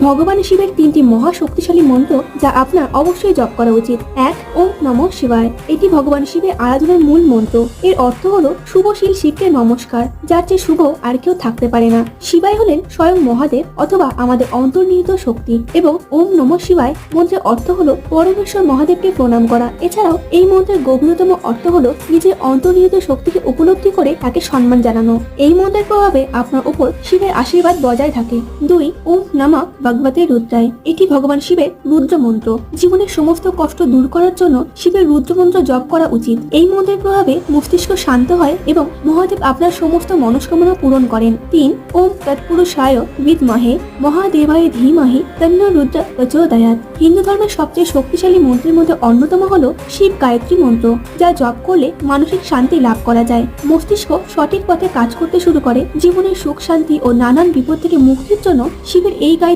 ভগবান শিবের 3টি মহা শক্তিশালী মন্ত্র যা আপনার অবশ্যই জপ করা উচিত। 1. ওম নমঃ শিবায়। এটি ভগবান শিবের আরাধনার মূল মন্ত্র। এর অর্থ হলো শুভশীল শিবকে নমস্কার, যার চেয়ে শুভ আর কেউ থাকতে পারে না। শিবাই হলেন স্বয়ং মহাদেব অথবা আমাদের অন্তর্নিহিত শক্তি এবং ওম নমঃ শিবায় মন্ত্রের অর্থ হলো পরমেশ্বর মহাদেবকে প্রণাম করা। এছাড়াও এই মন্ত্রের গভীরতম অর্থ হলো নিজের অন্তর্নিহিত শক্তিকে উপলব্ধি করে তাকে সম্মান জানানো। এই মন্ত্রের প্রভাবে আপনার উপর শিবের আশীর্বাদ বজায় থাকে। 2. ওম নমঃ ভগবতে রুদ্রায়। এটি ভগবান শিবের রুদ্র মন্ত্র। জীবনের সমস্ত কষ্ট দূর করার জন্য শিবের রুদ্র মন্ত্র জপ করা উচিত। এই মন্ত্রের প্রভাবে মস্তিষ্ক শান্ত হয় এবং মহাদেব আপনার সমস্ত মনস্কামনা পূরণ করেন। 3. ওম তৎপুরুষায় বিদ্মহে মহাদেবায় ধীমহি তন্ন রুদ্র প্রচোদয়াৎ। হিন্দু ধর্মের সবচেয়ে শক্তিশালী মন্ত্রের মধ্যে অন্যতম হলো শিব গায়ত্রী মন্ত্র, যা জপ করলে মানসিক শান্তি লাভ করা যায়। মস্তিষ্ক সঠিক পথে কাজ করতে শুরু করে। জীবনের সুখ শান্তি ও নানান বিপদ থেকে মুক্তির জন্য শিবের এই গায়ত্রী